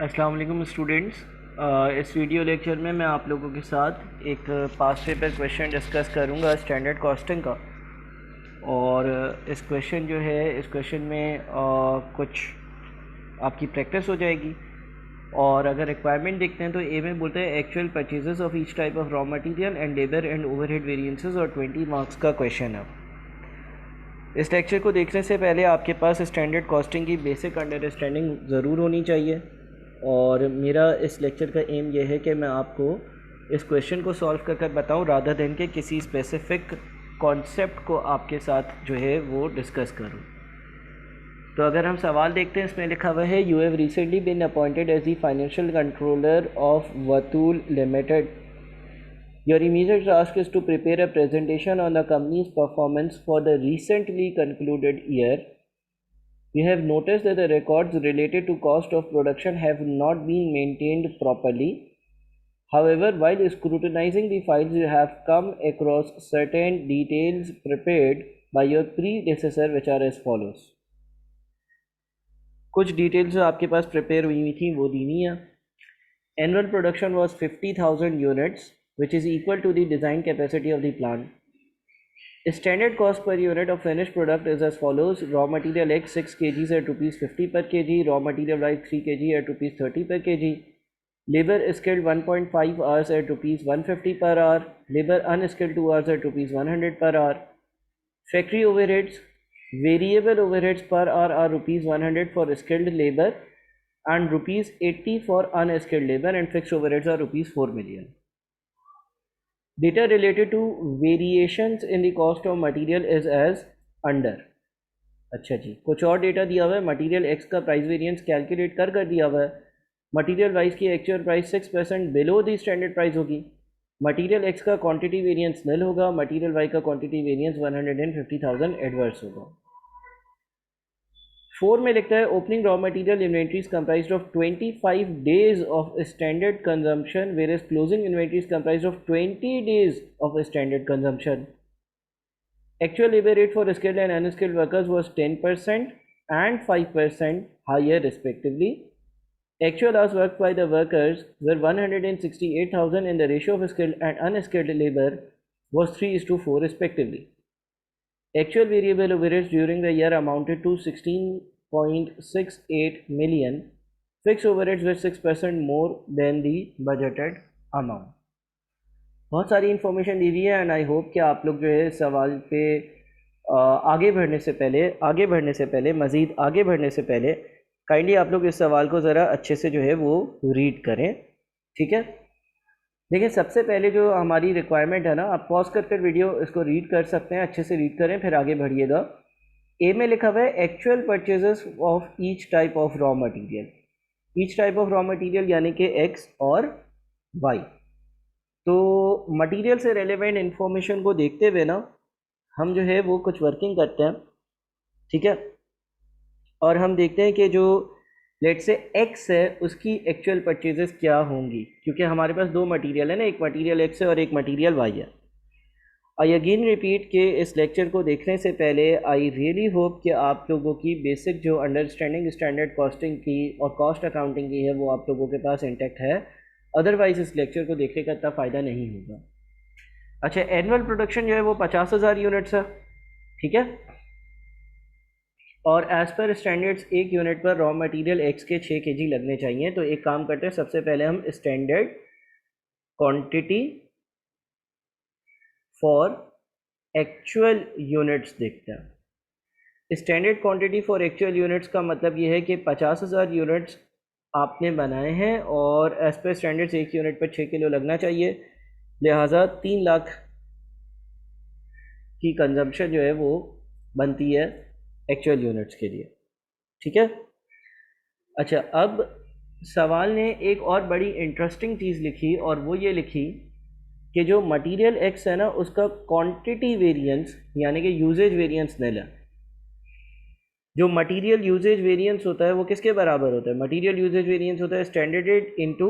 अस्सलाम वालेकुम स्टूडेंट्स। इस वीडियो लेक्चर में मैं आप लोगों के साथ एक पास्ट पेपर क्वेश्चन डिस्कस करूंगा स्टैंडर्ड कॉस्टिंग का। और इस क्वेश्चन जो है इस क्वेश्चन में कुछ आपकी प्रैक्टिस हो जाएगी। और अगर रिक्वायरमेंट देखते हैं तो ए में बोलते हैं actual purchases of each type of raw material and labour and overhead variances, और 20 मार्क्स का क्वेश्चन है। इस लेक्चर को देखने से पहले आपके पास स्टैंडर्ड कॉस्टिंग की बेसिक अंडरस्टैंडिंग ज़रूर होनी चाहिए। और मेरा इस लेक्चर का एम ये है कि मैं आपको इस क्वेश्चन को सॉल्व कर कर बताऊँ, रादर देन के किसी स्पेसिफिक कॉन्सेप्ट को आपके साथ जो है वो डिस्कस करूँ। तो अगर हम सवाल देखते हैं, इसमें लिखा हुआ है you have recently been appointed as the financial controller of Vatul limited. Your immediate task is to prepare a presentation on the company's performance for the recently concluded year. We have noticed that the records related to cost of production have not been maintained properly. However, while scrutinizing the files, you have come across certain details prepared by your predecessor, which are as follows. कुछ details जो आपके पास prepare हुई थी वो दी हुई हैं। Annual production was 50,000 units, which is equal to the design capacity of the plant. Standard cost per unit of finished product is as follows: raw material X 6 kg at rupees 50 per kg, raw material Y 3 kg at rupees 30 per kg, labor skilled 1.5 hours at rupees 150 per hour, labor unskilled 2 hours at rupees 100 per hour. Factory overheads, variable overheads per hour are rupees 100 for skilled labor and rupees 80 for unskilled labor, and fixed overheads are rupees 4 million. Data related to variations in the cost of material is as under. अच्छा जी, कुछ और data दिया हुआ है। Material X का price variance calculate कर दिया हुआ है। मटीरियल वाइज की actual price 6% below the standard price होगी। मटीरियल एक्स का क्वांटिटी वेरिएंस नल होगा। मटीरियल वाई का क्वांटिटी वेरिएंस 150,000 एडवर्स होगा। 4 में लिखता है opening raw material inventories comprised of 25 days of standard consumption, where closing inventories comprised of 20 days of standard consumption. Actual labor rate for skilled and unskilled workers was 10% and 5% higher respectively. Actual hours worked by the workers were 168,000 and the ratio of skilled and unskilled labor was 3:4 respectively. Actual variable overheads during the year amounted to 16.68 million. Fixed overheads were 6% more than the budgeted amount. बहुत सारी information दी हुई है and I hope कि आप लोग जो है सवाल पे आगे बढ़ने से पहले मज़ीद आगे बढ़ने से पहले काइंडली आप लोग इस सवाल को ज़रा अच्छे से जो है वो रीड करें। ठीक है, देखिए सबसे पहले जो हमारी रिक्वायरमेंट है ना, आप पॉज कर वीडियो इसको रीड कर सकते हैं, अच्छे से रीड करें फिर आगे बढ़िएगा। ए में लिखा हुआ है actual purchases of each type of raw material. Each type of raw material यानी कि एक्स और वाई। तो मटेरियल से रेलेवेंट इंफॉर्मेशन को देखते हुए ना हम जो है वो कुछ वर्किंग करते हैं। ठीक है, और हम देखते हैं कि जो लेट से एक्स है उसकी एक्चुअल परचेजेस क्या होंगी, क्योंकि हमारे पास दो मटेरियल है ना, एक मटेरियल एक्स है और एक मटेरियल वाई है। आई अगेन रिपीट कि इस लेक्चर को देखने से पहले आई रियली होप कि आप लोगों की बेसिक जो अंडरस्टैंडिंग स्टैंडर्ड कॉस्टिंग की और कॉस्ट अकाउंटिंग की है वो आप लोगों के पास इंटैक्ट है, अदरवाइज इस लेक्चर को देखने का इतना फ़ायदा नहीं होगा। अच्छा, एनुअल प्रोडक्शन जो है वो 50,000 यूनिट्स है। ठीक है, और एज़ पर स्टैंडर्ड्स एक यूनिट पर रॉ मटेरियल एक्स के 6 kg लगने चाहिए। तो एक काम करते हैं, सबसे पहले हम standard quantity for actual units देखते हैं। Standard quantity for actual units का मतलब ये है कि 50,000 यूनिट्स आपने बनाए हैं और एज पर स्टैंडर्ड्स एक यूनिट पर 6 किलो लगना चाहिए, लिहाजा 3 लाख की कंजम्पशन जो है वो बनती है एक्चुअल यूनिट्स के लिए। ठीक है, अच्छा अब सवाल ने एक और बड़ी इंटरेस्टिंग चीज़ लिखी और वो ये लिखी कि जो मटेरियल एक्स है ना उसका क्वांटिटी वेरिएंस यानी कि यूजेज वेरिएंस नल है। जो मटेरियल यूजेज वेरिएंस होता है वो किसके बराबर होता है? मटेरियल यूजेज वेरिएंस होता है standard rate into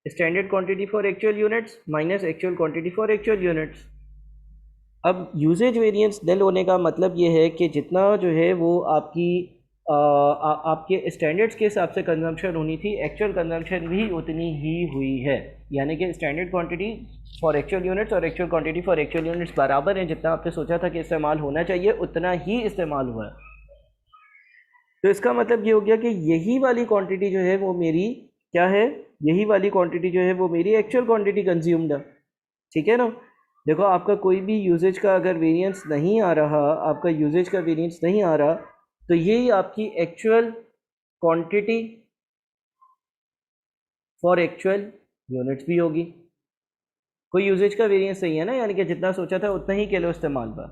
standard quantity for actual units minus actual quantity for actual units. अब यूजेज वेरिएंस नल होने का मतलब ये है कि जितना जो है वो आपकी आपके स्टैंडर्ड्स के हिसाब से कंजम्पशन होनी थी, एक्चुअल कंजम्पशन भी उतनी ही हुई है, यानी कि standard quantity for actual units और actual quantity for actual units बराबर हैं, जितना आपने सोचा था कि इस्तेमाल होना चाहिए उतना ही इस्तेमाल हुआ है। तो इसका मतलब ये हो गया कि यही वाली क्वांटिटी जो है वो मेरी क्या है, यही वाली क्वांटिटी जो है वो मेरी एक्चुअल क्वांटिटी कंज्यूम्ड है, ठीक है ना। देखो आपका कोई भी यूजेज का अगर वेरिएंस नहीं आ रहा, आपका यूजेज का वेरिएंस नहीं आ रहा, तो यही आपकी actual quantity for actual units भी होगी। कोई यूजेज का वेरिएंस सही है ना, यानी कि जितना सोचा था उतना ही किलो इस्तेमाल हुआ,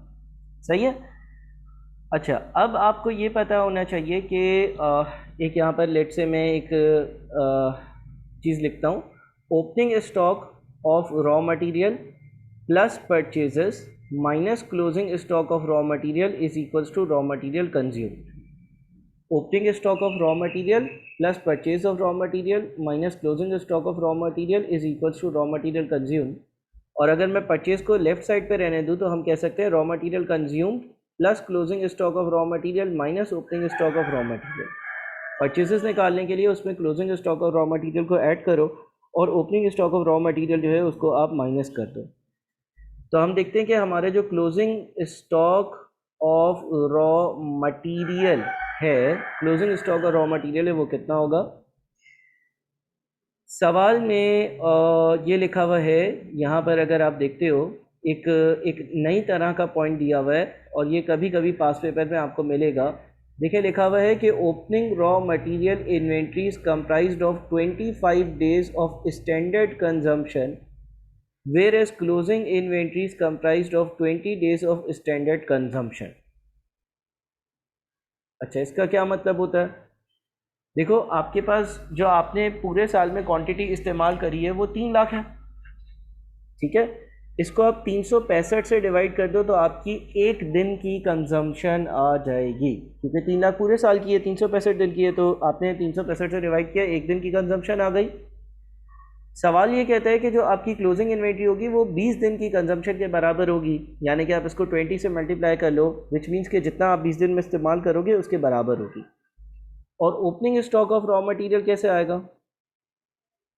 सही है। अच्छा, अब आपको ये पता होना चाहिए कि एक यहाँ पर लेट से मैं एक चीज़ लिखता हूँ, opening stock of raw material plus purchases minus closing stock of raw material is equals to raw material consumed. Opening stock of raw material plus purchase of raw material minus closing stock of raw material is equals to raw material consumed. और अगर मैं purchase को left side पे रहने दूँ तो हम कह सकते हैं raw material consumed plus closing stock of raw material minus opening stock of raw material. Purchases निकालने के लिए उसमें closing stock of raw material को ऐड करो और opening stock of raw material जो है उसको आप माइनस कर दो। तो हम देखते हैं कि हमारे जो closing stock of raw material है, closing stock of raw material है, वो कितना होगा। सवाल में ये लिखा हुआ है, यहाँ पर अगर आप देखते हो एक एक नई तरह का पॉइंट दिया हुआ है और ये कभी कभी पास पेपर में आपको मिलेगा। देखिए लिखा हुआ है कि opening raw material inventories comprised of 25 days of standard consumption whereas closing inventory is comprised of 20 days of standard consumption। अच्छा, इसका क्या मतलब होता है। देखो आपके पास जो आपने पूरे साल में क्वांटिटी इस्तेमाल करी है वो 3 लाख है, ठीक है। इसको आप 365 से डिवाइड कर दो तो आपकी एक दिन की कंजम्पशन आ जाएगी, क्योंकि 3 लाख पूरे साल की है, 365 दिन की है, तो आपने 365 से डिवाइड किया, एक दिन की कंजम्पशन आ गई। सवाल ये कहता है कि जो आपकी क्लोजिंग इन्वेंट्री होगी वो 20 दिन की कंजम्पशन के बराबर होगी, यानी कि आप इसको 20 से मल्टीप्लाई कर लो, विच मीन्स कि जितना आप 20 दिन में इस्तेमाल करोगे उसके बराबर होगी। और opening stock of raw material कैसे आएगा।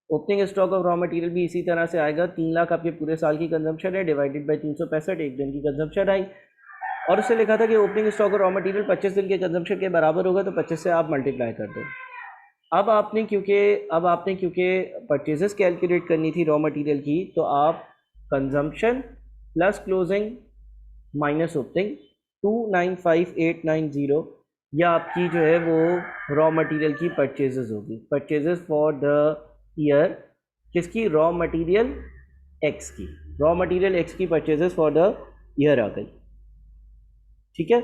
Opening stock of raw material भी इसी तरह से आएगा, 3 लाख आपके पूरे साल की कंजम्पशन है, डिवाइडेड बाई 365, एक दिन की कंजम्पशन आई। और उससे लिखा था कि opening stock of raw material 25 दिन के कंजम्पशन के बराबर होगा, तो 25 से आप मल्टीप्लाई कर दो। अब आपने क्योंकि परचेजेस कैलकुलेट करनी थी रॉ मटेरियल की, तो आप consumption plus closing minus opening 295890, या आपकी जो है वो रॉ मटेरियल की परचेजेस होगी, परचेजेस फॉर द ईयर, किसकी, रॉ मटेरियल एक्स की, रॉ मटेरियल एक्स की परचेजेस फॉर द ईयर आ गई, ठीक है।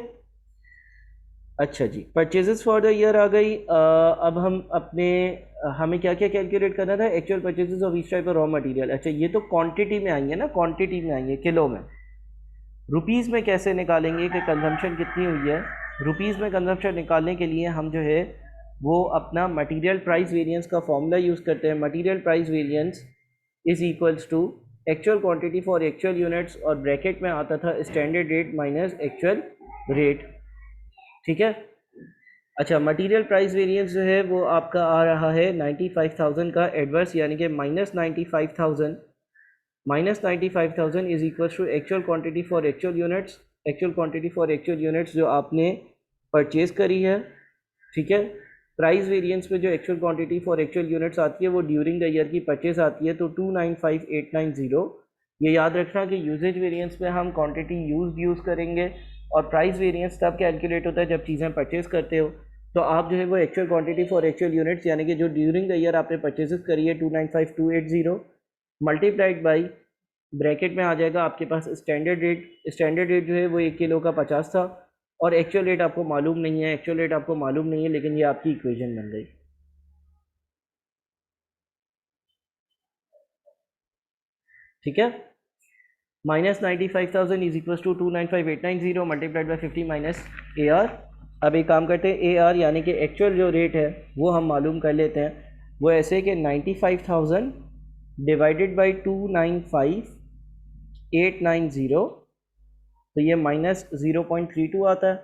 अच्छा जी, परचेजेस फॉर द ईयर आ गई। अब हम अपने हमें क्या क्या कैलकुलेट करना था, actual purchases of each type of raw material. अच्छा, ये तो क्वांटिटी में आई है ना, क्वांटिटी में आई है, किलो में। रुपीज़ में कैसे निकालेंगे कि कंजम्पशन कितनी हुई है। रुपीज़ में कंजम्पशन निकालने के लिए हम जो है वो अपना मटेरियल प्राइस वेरिएंस का फॉर्मूला यूज़ करते हैं। Material price variance is equals to actual quantity for actual units, और ब्रैकेट में आता था standard rate minus actual rate, ठीक है। अच्छा, मटेरियल प्राइस वेरिएंस जो है वो आपका आ रहा है 95,000 का एडवर्स, यानी कि -95,000 is equal to actual quantity for actual units, actual quantity for actual units जो आपने परचेज करी है, ठीक है। प्राइस वेरिएंस में जो actual quantity for actual units आती है वो ड्यूरिंग द ईयर की परचेज आती है, तो 295890। ये याद रखना कि यूजेज वेरिएंस में हम क्वांटिटी यूज़ करेंगे, और प्राइस वेरिएंस तब कैलकुलेट होता है जब चीज़ें परचेज करते हो। तो आप जो है वो actual quantity for actual units, यानी कि जो ड्यूरिंग द ईयर आपने परचेजेस करी है 295280, मल्टीप्लाइड बाई, ब्रैकेट में आ जाएगा आपके पास स्टैंडर्ड रेट। स्टैंडर्ड रेट जो है वो 1 किलो का 50 था, और एक्चुअल रेट आपको मालूम नहीं है, एक्चुअल रेट आपको मालूम नहीं है, लेकिन ये आपकी इक्वेशन बन गई, ठीक है। -95,000 is equal to 295890 multiplied by 50 minus A R. अब एक काम करते हैं, ए आर यानी कि एक्चुअल जो रेट है वो हम मालूम कर लेते हैं। वो ऐसे कि 95,000 डिवाइडेड बाई 295890, तो ये -0.32 आता है।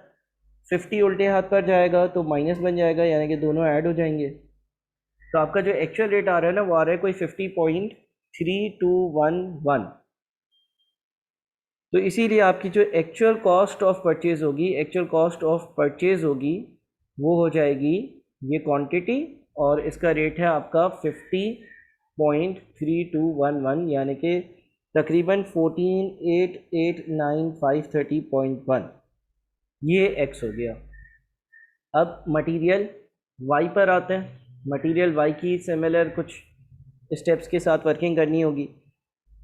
50 उल्टे हाथ पर जाएगा तो माइनस बन जाएगा, यानी कि दोनों ऐड हो जाएंगे। तो आपका जो एक्चुअल रेट आ रहा है ना वो आ रहा है कोई 50.3211। तो इसीलिए आपकी जो एक्चुअल कॉस्ट ऑफ परचेज होगी, वो हो जाएगी ये क्वांटिटी, और इसका रेट है आपका 50.3211, यानी कि तकरीबन 14,889,530.1। ये एक्स हो गया। अब मटेरियल वाई पर आते हैं। मटेरियल वाई की सिमिलर कुछ स्टेप्स के साथ वर्किंग करनी होगी।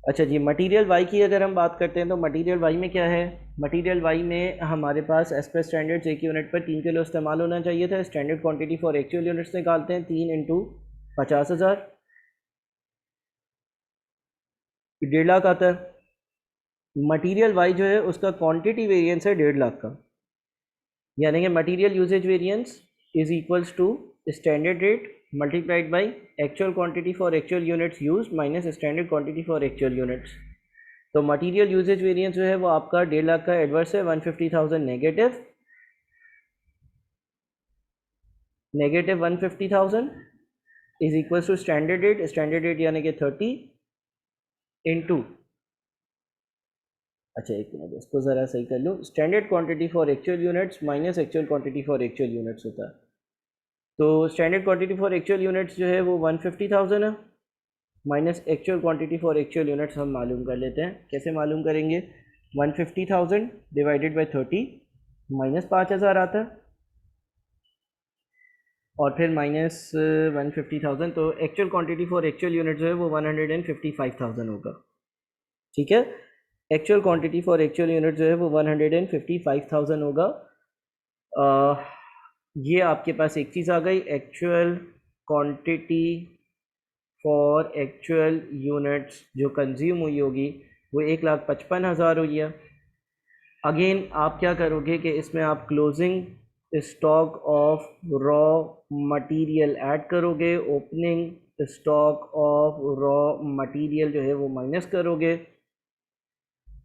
अच्छा जी, मटेरियल वाई की अगर हम बात करते हैं तो मटेरियल वाई में क्या है? मटेरियल वाई में हमारे पास एज पर स्टैंडर्ड्स एक यूनिट पर 3 किलो इस्तेमाल होना चाहिए था। Standard quantity for actual units निकालते हैं, 3 इंटू 50,000, 1.5 लाख आता है। मटेरियल वाई जो है उसका क्वांटिटी वेरिएंस है 1.5 लाख का, यानी कि material usage variance is equals to standard rate multiplied by actual quantity for actual units use minus standard quantity for actual units. तो मटेरियल यूजेज वेरिएंस जो है वो आपका 1.5 लाख का एडवर्स है, 150,000 negative 150,000 is equal to standard rate यानी कि 30 into, अच्छा एक मिनट इसको ज़रा सही कर लो, standard quantity for actual units minus actual quantity for actual units होता है। तो standard quantity for actual units जो है वो 150,000 है, minus actual quantity for actual units हम मालूम कर लेते हैं। कैसे मालूम करेंगे? 150,000 डिवाइडेड बाई 30 माइनस 5,000 आता है, और फिर माइनस 150,000, तो actual quantity for actual unit जो है वो 155,000 होगा। ठीक है, actual quantity for actual unit जो है वो 155,000 होगा। ये आपके पास एक चीज़ आ गई, actual quantity for actual units जो कंज्यूम हुई होगी वो 1,55,000 हुई है। अगेन आप क्या करोगे कि इसमें आप closing stock of raw material add करोगे, opening stock of raw material जो है वो माइनस करोगे।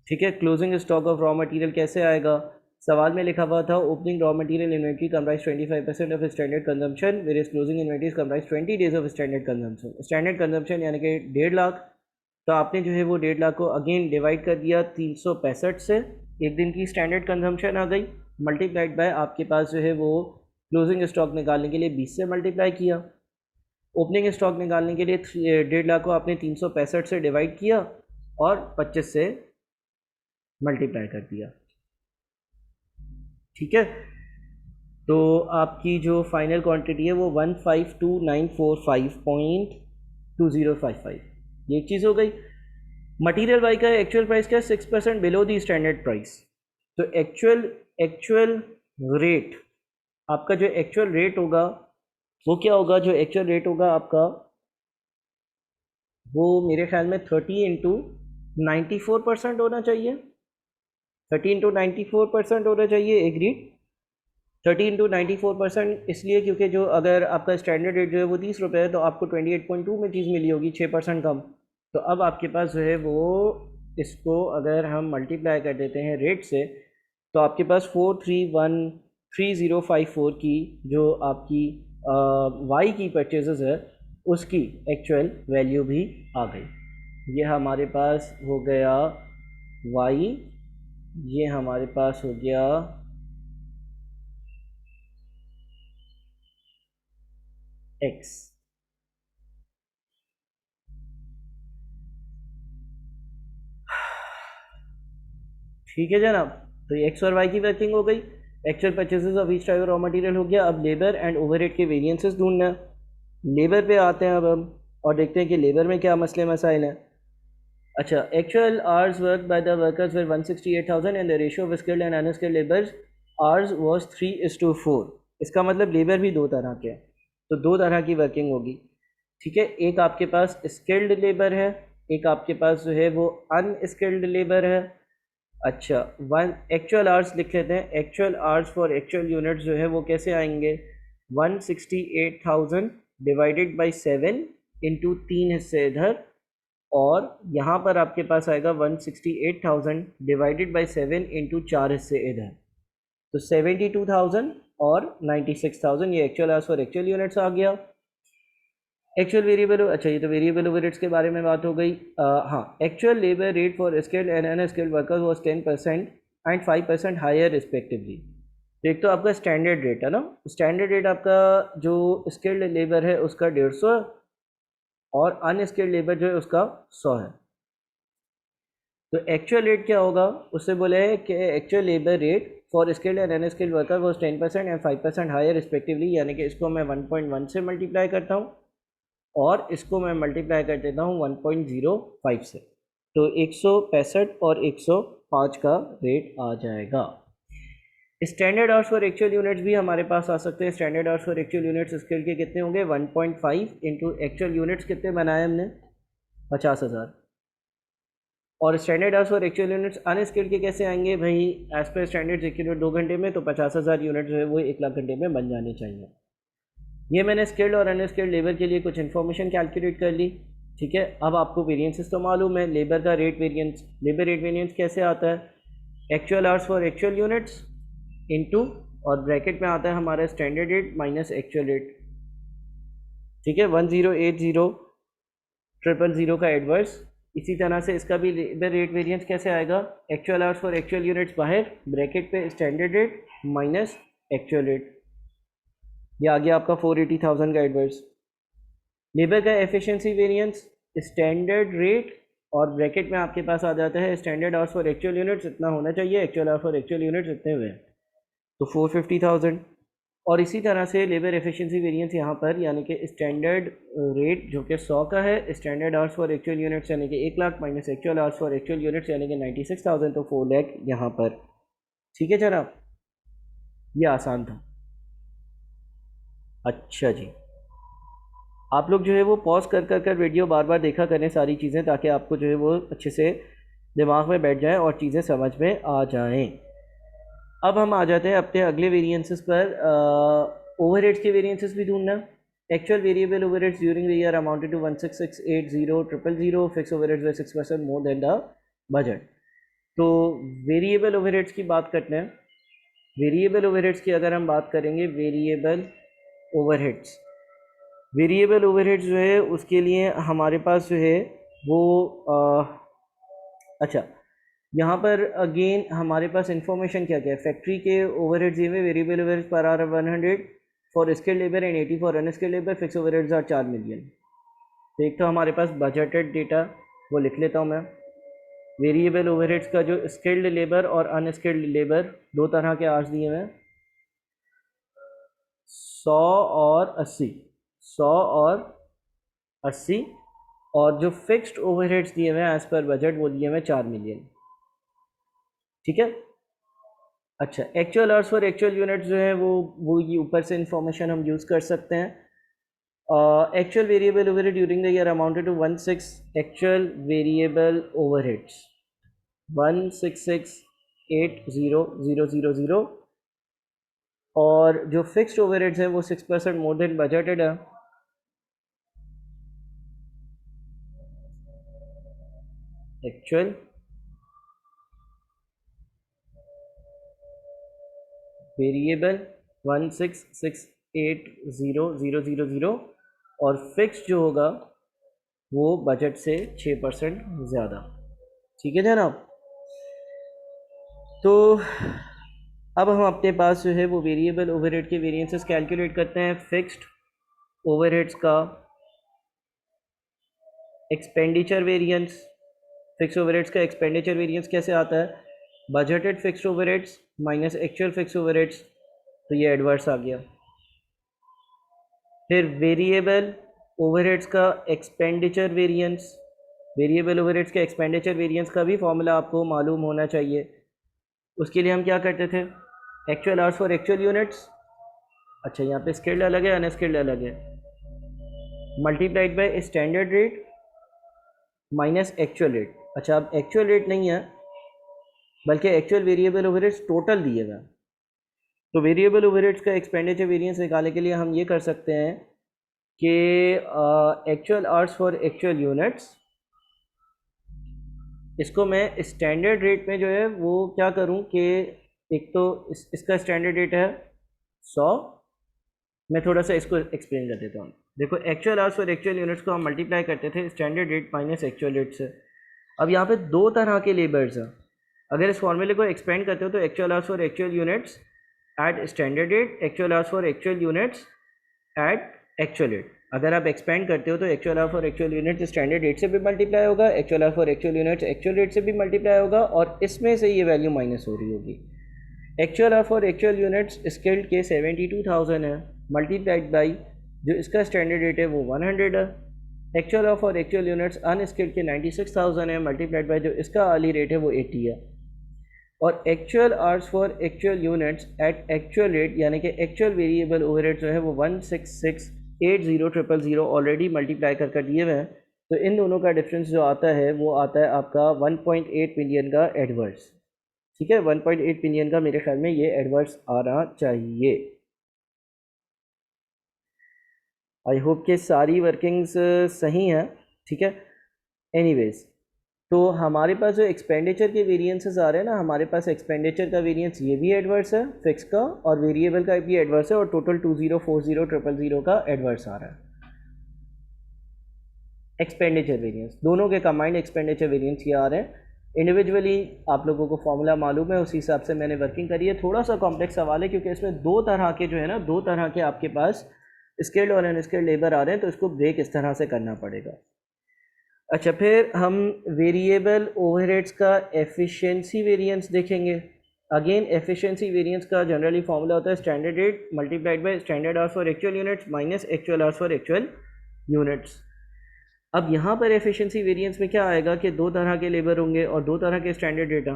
ठीक है, closing stock of raw material कैसे आएगा? सवाल में लिखा हुआ था opening raw material inventory comprise 25% of standard consumption, whereas closing inventories comprise 20 days of standard consumption. Standard consumption यानी कि 1.5 लाख। तो आपने जो है वो 1.5 लाख को अगेन डिवाइड कर दिया 365 से, एक दिन की स्टैंडर्ड कंजम्पशन आ गई, मल्टीप्लाइड बाय आपके पास जो है वो क्लोजिंग स्टॉक निकालने के लिए 20 से मल्टीप्लाई किया। ओपनिंग स्टॉक निकालने के लिए 1.5 लाख को आपने 365 से डिवाइड किया और 25 से मल्टीप्लाई कर दिया। ठीक है, तो आपकी जो फाइनल क्वांटिटी है वो 152,945.2055, ये एक चीज़ हो गई। मटेरियल वाई का एक्चुअल प्राइस क्या है? 6% बिलो दी स्टैंडर्ड प्राइस। तो एक्चुअल रेट, आपका जो एक्चुअल रेट होगा वो क्या होगा? जो एक्चुअल रेट होगा आपका वो मेरे ख्याल में 30 इंटू 94% होना चाहिए, 30 इंटू 94% होना चाहिए, एग्रीड। 30 इंटू 94% इसलिए क्योंकि जो अगर आपका स्टैंडर्ड रेट जो है वो 30 रुपये है तो आपको 28.2 में चीज़ मिली होगी, 6% कम। तो अब आपके पास जो है वो इसको अगर हम मल्टीप्लाई कर देते हैं रेट से तो आपके पास 4313054 की जो आपकी वाई की परचेजेस है उसकी एक्चुअल वैल्यू भी आ गई। ये हमारे पास हो गया वाई, ये हमारे पास हो गया एक्स। ठीक है जनाब, तो ये एक्स और वाई की वर्किंग हो गई। Actual purchases of each type raw material हो गया। अब लेबर एंड ओवरहेड के वेरिएंसेस ढूंढना है। लेबर पे आते हैं अब हम और देखते हैं कि लेबर में क्या मसले मसाइल हैं। अच्छा, actual hours work by the workers were 168,000 and the ratio of skilled and unskilled labours hours was 3:4। इसका मतलब लेबर भी दो तरह के हैं, तो दो तरह की वर्किंग होगी। ठीक है, एक आपके पास स्किल्ड लेबर है, एक आपके पास जो है वो अनस्किल्ड लेबर है। अच्छा, वन एक्चुअल आवर्स लिख लेते हैं। Actual hours for actual units जो है वो कैसे आएंगे? 168,000 डिवाइडेड बाई 7 इंटू 3 हिस्से इधर, और यहाँ पर आपके पास आएगा 168,000 डिवाइडेड बाई 7 इंटू 4 हिस्से इधर। तो 72,000 और 96,000 ये actual hours for actual units आ गया। एक्चुअल वेरिएबल, अच्छा ये तो वेरिएबल ओवरहेड्स के बारे में बात हो गई। हाँ, actual labour rate for skilled and unskilled workers was 10% and 5% higher respectively. तो एक तो आपका स्टैंडर्ड रेट है ना, स्टैंडर्ड रेट आपका जो स्किल्ड लेबर है उसका 150 और अनस्किल्ड लेबर जो है उसका 100 है। तो एक्चुअल रेट क्या होगा, उससे बोले कि actual labour rate for skilled and unskilled worker was 10% and 5% higher respectively, यानी कि इसको मैं 1.1 से मल्टीप्लाई करता हूँ और इसको मैं मल्टीप्लाई कर देता हूँ 1.05 से, तो 165 और 105 का रेट आ जाएगा। Standard hours for actual units भी हमारे पास आ सकते हैं। Standard hours for actual units skill के कितने होंगे, 1.5 इंटू एक्चुअल यूनिट्स कितने बनाए हमने, 50,000। और standard hours for actual units unskilled के कैसे आएंगे भाई, एज पर स्टैंडर्ड एक यूनिट 2 घंटे में, तो 50,000 यूनिट जो है वो 1 लाख घंटे में बन जाने चाहिए। ये मैंने स्किल्ड और अनस्किल्ड लेबर के लिए कुछ इन्फॉर्मेशन कैलकुलेट कर ली, ठीक है। अब आपको वेरिएंसेस तो मालूम है, लेबर का rate variance, labour rate variance कैसे आता है, actual hours for actual units into और ब्रैकेट में आता है हमारा standard rate minus actual rate, ठीक है। 10800000 का एडवर्स। इसी तरह से इसका भी लेबर रेट वेरिएंस कैसे आएगा, actual hours for actual units बाहर, ब्रैकेट पे standard rate minus actual rate, ये आ गया आपका 480,000 का एडवर्स। लेबर का एफिशिएंसी वेरिएंस, स्टैंडर्ड रेट और ब्रैकेट में आपके पास आ जाता है standard hours for actual units इतना होना चाहिए, actual hours for actual units इतने हुए, तो 450,000। और इसी तरह से लेबर एफिशिएंसी वेरिएंस यहाँ पर, यानी कि स्टैंडर्ड रेट जो कि 100 का है, standard hours for actual units यानी कि 1 lakh minus actual hours for actual units यानी कि 96,000, तो 4 लाख यहाँ पर, ठीक है जनाब। ये आसान था। अच्छा जी, आप लोग जो है वो पॉज कर कर कर वीडियो बार बार देखा करें सारी चीज़ें, ताकि आपको जो है वो अच्छे से दिमाग में बैठ जाएं और चीज़ें समझ में आ जाएं। अब हम आ जाते हैं अपने अगले वेरिएंसेस पर। ओवरहेड्स के वेरिएंसेस भी ढूंढना। Actual variable overheads during the year amounted to 166,800,000, fix overheads were 6% more than the budget. तो वेरिएबल ओवरहेड्स की बात करते हैं। वेरिएबल ओवरहेड्स की अगर हम बात करेंगे, वेरिएबल ओवरहेड्स जो है उसके लिए हमारे पास जो है वो अच्छा, यहाँ पर अगेन हमारे पास इंफॉर्मेशन क्या क्या है, फैक्ट्री के ओवरहेड्स दिए हुए, वेरिएबल ओवरहेड्स पर are 100 for skilled labour and 80 for unskilled labour, fix overheads are 4 million. तो एक तो हमारे पास बजटेड डेटा, वो लिख लेता हूँ मैं। वेरिएबल ओवरहेड्स का जो स्किल्ड लेबर और अनस्किल्ड लेबर दो तरह के आर्स दिए हुए हैं, 100 और 80, 100 और 80, और जो फिक्स्ड ओवरहेड्स दिए हुए हैं एज पर बजट वो दिए हुए हैं 4 मिलियन, ठीक है। अच्छा, actual hours for actual units जो है वो ये ऊपर से इंफॉर्मेशन हम यूज़ कर सकते हैं। Actual variable overhead during the year amounted to 16 actual variable overheads 166,800,000, और जो फिक्स्ड ओवरहेड्स है वो 6% मोर देन बजटेड है। एक्चुअल वेरिएबल 166,800,000 और फिक्स जो होगा वो बजट से 6% ज़्यादा, ठीक है जनाब। तो अब हम अपने पास जो है वो वेरिएबल ओवरहेड के वेरिएंसेस कैलकुलेट करते हैं। फिक्स्ड ओवरहेड्स का एक्सपेंडिचर वेरिएंस, फिक्स ओवरहेड्स का एक्सपेंडिचर वेरिएंस कैसे आता है, budgeted fixed overheads minus actual fix overheads, तो ये एडवर्स आ गया। फिर वेरिएबल ओवरहेड्स का एक्सपेंडिचर वेरिएंस, वेरिएबल ओवरहेड्स के एक्सपेंडिचर वेरिएंस का भी फॉर्मूला आपको मालूम होना चाहिए। उसके लिए हम क्या करते थे, actual hours for actual units, अच्छा यहाँ पे स्किल्ड अलग है अनस्किल्ड अलग है, multiplied by standard rate minus actual rate. अच्छा, अब एक्चुअल रेट नहीं है बल्कि एक्चुअल वेरिएबल ओवरहेड्स टोटल दिए हुए। तो वेरिएबल ओवरहेड्स का एक्सपेंडिचर वेरिएंस निकालने के लिए हम ये कर सकते हैं कि actual hours for actual units, इसको मैं स्टैंडर्ड रेट में जो है वो क्या करूं कि एक तो इसका स्टैंडर्ड रेट है 100। मैं थोड़ा सा इसको एक्सप्लेन कर देता हूँ। देखो एक्चुअल आवर्स और एक्चुअल यूनिट्स को हम मल्टीप्लाई करते थे standard rate minus actual rate से। अब यहाँ पे दो तरह के लेबर्स हैं। अगर इस फॉर्मूले को एक्सपेंड करते हो तो actual hours for actual units at standard rate, actual hours for actual units at actual rate. अगर आप एक्सपेंड करते हो तो actual hour for actual unit standard rate से भी मल्टीप्लाई होगा, actual hour for actual units actual rate से भी मल्टीप्लाई होगा, और इसमें से ये वैल्यू माइनस हो रही होगी। Actual hour for actual units skilled के 72,000 है, मल्टीप्लाइड बाई जो इसका स्टैंडर्ड रेट है वो 100 है। Actual hour for actual units unskilled के 96,000 है, मल्टीप्लाइड बाई जो इसका अर्ली रेट है वो 80 है। और actual hours for actual units at actual rate यानी कि एक्चुअल वेरिएबल ओवरहेड जो है वो 166,80,000 ऑलरेडी मल्टीप्लाई कर दिए हुए हैं। तो इन दोनों का डिफरेंस जो आता है वो आता है आपका 1.8 मिलियन का एडवर्स। ठीक है, 1.8 मिलियन का मेरे ख्याल में ये एडवर्स आना चाहिए। आई होप कि सारी वर्किंग्स सही हैं। ठीक है, एनीवेज तो हमारे पास जो एक्सपेंडिचर के वेरिएंसेस आ रहे हैं ना, हमारे पास एक्सपेंडिचर का वेरिएंस ये भी एडवर्स है फिक्स का, और वेरिएबल का भी एडवर्स है, और टोटल 2040,000 का एडवर्स आ रहा है। एक्सपेंडिचर वेरिएंस दोनों के कंबाइंड एक्सपेंडिचर वेरिएंस ये आ रहे हैं। इंडिविजुअली आप लोगों को फॉर्मूला मालूम है, उसी हिसाब से मैंने वर्किंग करी है। थोड़ा सा कॉम्प्लेक्स सवाल है क्योंकि इसमें दो तरह के जो है ना, दो तरह के आपके पास स्किल्ड और अनस्किल्ड लेबर आ रहे हैं, तो इसको ब्रेक इस तरह से करना पड़ेगा। अच्छा, फिर हम वेरिएबल ओवरहेड्स का एफिशिएंसी वेरिएंस देखेंगे। अगेन एफिशिएंसी वेरिएंस का जनरली फॉर्मूला होता है standard rate multiplied by standard hours for actual units minus actual hours for actual units. अब यहाँ पर एफिशिएंसी वेरिएंस में क्या आएगा कि दो तरह के लेबर होंगे और दो तरह के स्टैंडर्ड डेटा।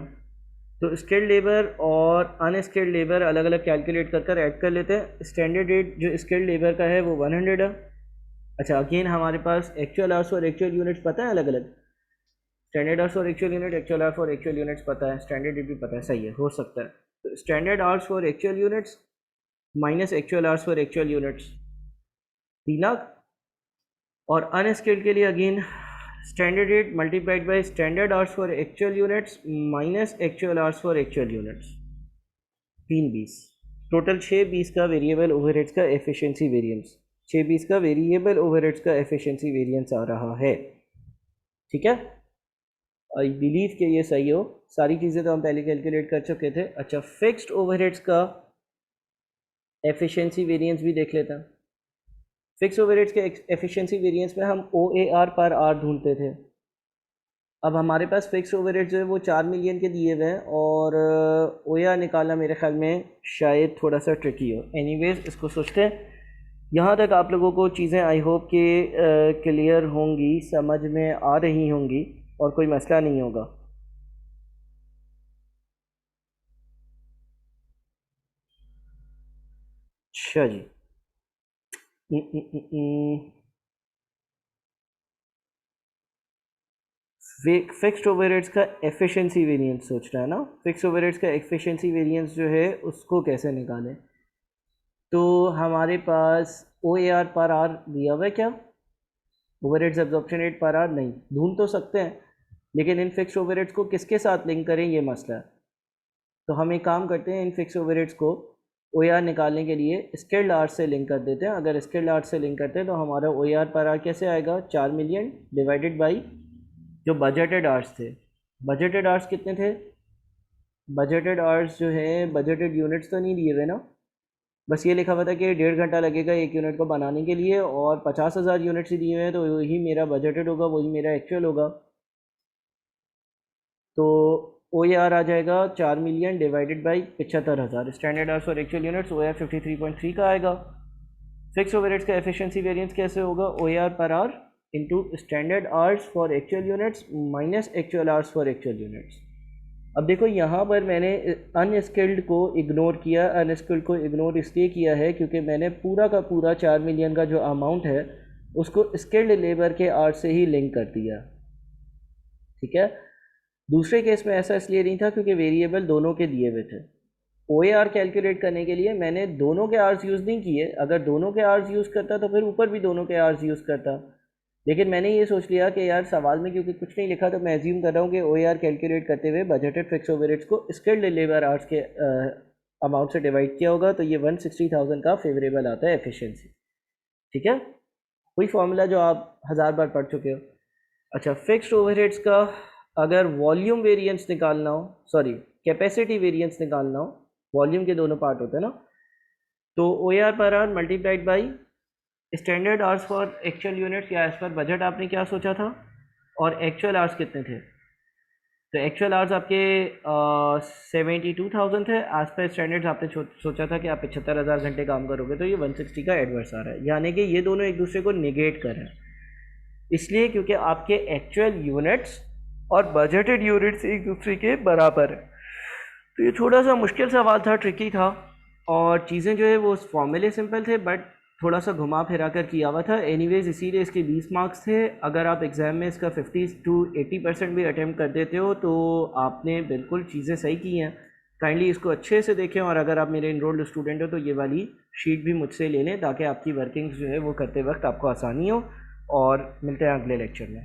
तो स्किल्ड लेबर और अनस्किल्ड लेबर अलग अलग कैलकुलेट कर ऐड कर लेते हैं। स्टैंडर्ड रेट जो स्किल्ड लेबर का है वो 100 है। अच्छा, अगेन हमारे पास एक्चुअल आवर्स और एक्चुअल यूनिट्स पता है अलग अलग। स्टैंडर्ड आवर्स और एक्चुअल यूनिट, एक्चुअल आवर्स और एक्चुअल यूनिट्स पता है, स्टैंडर्ड रेट भी पता है, सही है, हो सकता है। तो standard hours for actual units minus actual hours for actual units 3,00,000। और अनस्किल्ड के लिए again standard rate multiplied by standard hours for actual units minus actual hours for actual units 320। Total 620 का वेरिएबल ओवरहेड्स का efficiency variance, 620 का variable overheads का efficiency variance आ रहा है। ठीक है, आई बिलीव कि ये सही हो। सारी चीज़ें तो हम पहले कैलकुलेट कर चुके थे। अच्छा, फिक्स्ड ओवरहेड्स का एफिशिएंसी वेरिएंस भी देख लेते हैं। फिक्स ओवरहेड्स के एफिशिएंसी वेरिएंस में हम OAR पर आर ढूंढते थे। अब हमारे पास फिक्स ओवरहेड जो है वो 4 मिलियन के दिए हुए हैं, और OAR निकालना मेरे ख्याल में शायद थोड़ा सा ट्रिकी हो। एनीवेज इसको सोचते हैं। यहाँ तक आप लोगों को चीज़ें आई होप कि क्लियर होंगी, समझ में आ रही होंगी और कोई मसला नहीं होगा। अच्छा जी, फिक्स्ड ओवरहेड्स का एफिशिएंसी वेरिएंस सोच रहा है ना। फिक्स्ड ओवरहेड्स का एफिशिएंसी वेरिएंस जो है उसको कैसे निकालें। तो हमारे पास OAR पर आर दिया हुआ है क्या? ओवरहेड्स एब्जॉर्प्शन रेट पर आर नहीं, ढूंढ तो सकते हैं, लेकिन इन फिक्स्ड ओवरहेड्स को किसके साथ लिंक करें ये मसला है। तो हम एक काम करते हैं, इन फिक्स्ड ओवरहेड्स को OAR निकालने के लिए स्किल्ड आवर्स से लिंक कर देते हैं। अगर स्किल्ड आवर्स से लिंक करते हैं तो हमारा OAR पर आर कैसे आएगा, 4 मिलियन डिवाइडेड बाई जो बजटेड आवर्स थे। बजटेड आवर्स कितने थे? बजटेड आवर्स जो है, बजटेड यूनिट्स तो नहीं दिए हुए ना, बस ये लिखा हुआ था कि 1.5 घंटा लगेगा एक यूनिट को बनाने के लिए, और 50,000 यूनिट्स ही दिए हुए हैं, तो वही मेरा बजटेड होगा, वही मेरा एक्चुअल होगा। तो OAR आ जाएगा 4 million divided by 75,000। Standard hours और एक्चुअल यूनिट्स OAR 53.3 का आएगा। फिक्स ओवरहेड्स का एफिशिएंसी वेरिएंस कैसे होगा, OAR per hour into standard hours for actual units minus actual hours for actual units. अब देखो यहाँ पर मैंने अनस्किल्ड को इग्नोर किया। अनस्किल्ड को इग्नोर इसलिए किया है क्योंकि मैंने पूरा का पूरा 4 मिलियन का जो अमाउंट है उसको स्किल्ड लेबर के आवर्स से ही लिंक कर दिया। ठीक है, दूसरे केस में ऐसा इसलिए नहीं था क्योंकि वेरिएबल दोनों के दिए हुए थे। OAR कैलकुलेट करने के लिए मैंने दोनों के आवर्स यूज़ नहीं किए। अगर दोनों के आवर्स यूज़ करता तो फिर ऊपर भी दोनों के आवर्स यूज़ करता। लेकिन मैंने ये सोच लिया कि यार सवाल में क्योंकि कुछ नहीं लिखा, तो मैं एज्यूम कर रहा हूँ कि OAR कैलकुलेट करते हुए बजटेड फिक्स ओवरहेड्स को स्किल्ड लेबर आवर्स के अमाउंट से डिवाइड किया होगा, तो ये 160,000 का फेवरेबल आता है एफिशिएंसी। ठीक है, वही फॉर्मूला जो आप 1000 बार पढ़ चुके हो। अच्छा, फिक्स्ड ओवरहेड्स का अगर वॉल्यूम वेरिएंस निकालना हो, सॉरी कैपेसिटी वेरिएंस निकालना हो, वॉल्यूम के दोनों पार्ट होते हैं ना, तो OAR per hour multiplied by standard hours for actual units, या एज पर बजट आपने क्या सोचा था, और एक्चुअल आवर्स कितने थे। तो एक्चुअल आवर्स आपके 72,000 थे, एज पर स्टैंडर्ड्स आपने सोचा था कि आप 75,000 घंटे काम करोगे, तो ये 160 का एडवर्स आ रहा है, यानी कि ये दोनों एक दूसरे को निगेट कर रहे हैं। इसलिए क्योंकि आपके एक्चुअल यूनिट्स और बजटेड यूनिट्स एक दूसरे के बराबर है। तो ये थोड़ा सा मुश्किल सवाल था, ट्रिकी था, और चीज़ें जो है वो फॉर्मूले सिंपल थे, बट थोड़ा सा घुमा फिरा कर किया हुआ था। एनीवेज इसीलिए इसके 20 मार्क्स थे। अगर आप एग्ज़ाम में इसका 50 to 80% भी अटैम्प्ट कर देते हो तो आपने बिल्कुल चीज़ें सही की हैं। काइंडली इसको अच्छे से देखें, और अगर आप मेरे इनरोल्ड स्टूडेंट हो तो ये वाली शीट भी मुझसे ले लें, ताकि आपकी वर्किंग्स जो है वो करते वक्त आपको आसानी हो। और मिलते हैं अगले लेक्चर में।